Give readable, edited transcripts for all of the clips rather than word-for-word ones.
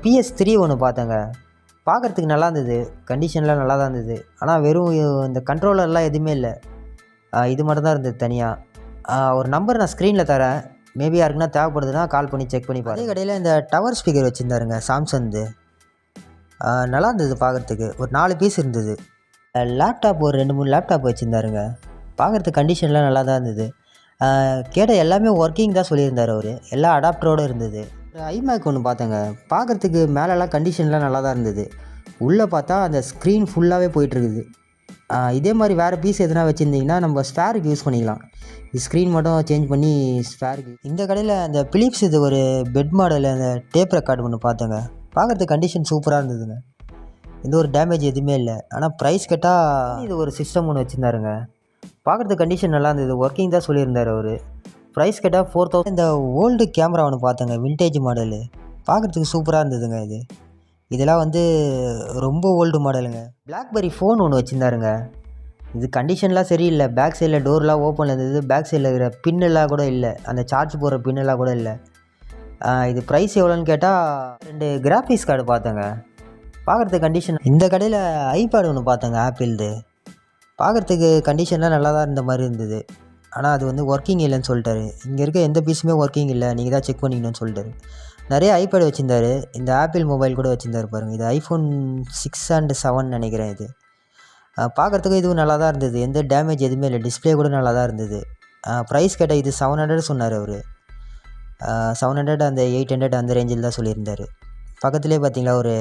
PS3 ஒன்று பார்த்தேங்க. பார்க்குறதுக்கு நல்லா இருந்தது. கண்டிஷன்லாம் நல்லா தான் இருந்தது. ஆனால் வெறும் இந்த கண்ட்ரோலர்லாம் எதுவுமே இல்லை. இது மட்டும் தான் இருந்தது தனியாக. ஒரு நம்பர் நான் ஸ்க்ரீனில் தரேன். மேபி யாருக்குன்னா தேவைப்படுதுன்னா கால் பண்ணி செக் பண்ணி பாருங்க. அதே கடையில் இந்த டவர் ஸ்பீக்கர் வச்சுருந்தாருங்க சாம்சங்து. நல்லா இருந்தது பார்க்குறதுக்கு. ஒரு 4 பீஸ் இருந்தது. லேப்டாப் ஒரு 2-3 லேப்டாப் வச்சுருந்தாருங்க. பார்க்குறதுக்கு கண்டிஷன்லாம் நல்லா தான் இருந்தது. கேட்ட எல்லாமே ஒர்க்கிங் தான் சொல்லியிருந்தார் அவர். எல்லா அடாப்டரோடு இருந்தது. ஒரு ஐமேக் ஒன்று பார்த்தேங்க. பார்க்குறதுக்கு மேலெல்லாம் கண்டிஷன்லாம் நல்லா தான் இருந்தது. உள்ளே பார்த்தா அந்த ஸ்க்ரீன் ஃபுல்லாகவே போயிட்டுருக்குது. இதே மாதிரி வேறு பீஸ் எதுனா வச்சுருந்தீங்கன்னா நம்ம ஸ்பேருக்கு யூஸ் பண்ணிக்கலாம். ஸ்க்ரீன் மட்டும் சேஞ்ச் பண்ணி ஸ்பேருக்கு. இந்த கடையில் அந்த பிலிப்ஸ் இது ஒரு பெட் மாடல் அந்த டேப் ரெக்கார்டு ஒன்று பார்த்தேங்க. பார்க்குறதுக்கு கண்டிஷன் சூப்பராக இருந்ததுங்க. எந்த ஒரு டேமேஜ் எதுவுமே இல்லை. ஆனால் ப்ரைஸ் கேட்டால் இது ஒரு சிஸ்டம் ஒன்று வச்சுருந்தாருங்க. பார்க்குறதுக்கு கண்டிஷன் நல்லா இருந்தது. ஒர்க்கிங் தான் சொல்லியிருந்தார் அவர். ப்ரைஸ் கேட்டால் 4000. இந்த ஓல்டு கேமரா ஒன்று பார்த்தேங்க, விண்டேஜ் மாடலு. பார்க்குறதுக்கு சூப்பராக இருந்ததுங்க இது. இதெல்லாம் வந்து ரொம்ப ஓல்டு மாடலுங்க. பிளாக்பெரி ஃபோன் ஒன்று வச்சுருந்தாருங்க. இது கண்டிஷன்லாம் சரியில்லை. பேக் சைடில் டோர்லாம் ஓப்பனில் இருந்தது. பேக் சைடில் இருக்கிற பின்னெல்லாம் கூட இல்லை. அந்த சார்ஜ் போடுற பின்னெல்லாம் கூட இல்லை. இது ப்ரைஸ் எவ்வளோன்னு கேட்டால் 2 கிராஃபிக்ஸ் கார்டு பார்த்தேங்க. பார்க்குறதுக்கு கண்டிஷன். இந்த கடையில் ஐபேட் ஒன்று பார்த்தேங்க, ஆப்பிள்து. பார்க்குறதுக்கு கண்டிஷன்லாம் நல்லா தான் இருந்த மாதிரி இருந்தது. ஆனால் அது வந்து ஒர்க்கிங் இல்லைன்னு சொல்லிட்டாரு. இங்கே இருக்க எந்த பீஸுமே ஒர்க்கிங் இல்லை, நீங்கள் தான் செக் பண்ணிக்கணும்னு சொல்லிட்டாரு. நிறைய ஐபேட் வச்சுருந்தாரு. இந்த ஆப்பிள் மொபைல் கூட வச்சுருந்தாரு பாருங்கள். இது iPhone 6 and 7 நினைக்கிறேன் இது. பார்க்குறதுக்கு இதுவும் நல்லா தான் இருந்தது. எந்த டேமேஜ் எதுவுமே இல்லை. டிஸ்பிளே கூட நல்லா தான் இருந்தது. ப்ரைஸ் கேட்டால் இது 700 சொன்னார் அவர். 700 அந்த 800 அந்த ரேஞ்சில் தான் சொல்லியிருந்தார். பக்கத்துலேயே பார்த்தீங்களா ஒரு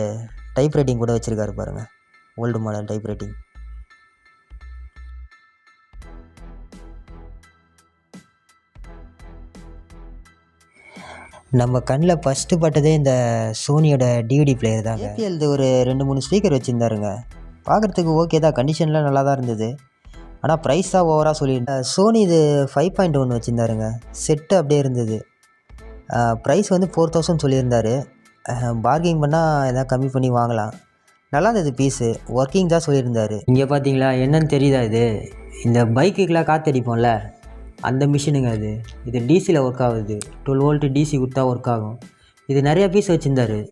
டைப் ரைட்டிங் கூட வச்சுருக்காரு பாருங்கள். Old model type writing. நம்ம கண்ணில் ஃபஸ்ட்டு பட்டதே இந்த சோனியோட டிவிடி பிளேயர் தாங்க. ஏபிஎல்து ஒரு 2-3 ஸ்பீக்கர் வச்சுருந்தாருங்க. பார்க்குறதுக்கு ஓகே தான். கண்டிஷன்லாம் நல்லா தான் இருந்தது. ஆனால் ப்ரைஸ் தான் ஓவராக சொல்லியிருந்தேன். சோனி இது 5.1 வச்சுருந்தாருங்க. செட்டு அப்படியே இருந்தது. ப்ரைஸ் வந்து 4000 சொல்லியிருந்தார். பார்கிங் பண்ணால் எதாவது கம்மி பண்ணி வாங்கலாம். நல்லா இருந்தது பீஸு. ஒர்க்கிங் தான் சொல்லியிருந்தார். இங்கே பார்த்தீங்களா என்னன்னு தெரியுதா இது? இந்த பைக்குக்கெலாம் காற்றடிப்போம்ல, அந்த மிஷினுங்க அது. இது டிசியில் ஒர்க் ஆகுது. 12 வோல்ட் டிசி கொடுத்தா ஒர்க் ஆகும். இது நிறையா பீஸ் வச்சுருந்தாரு.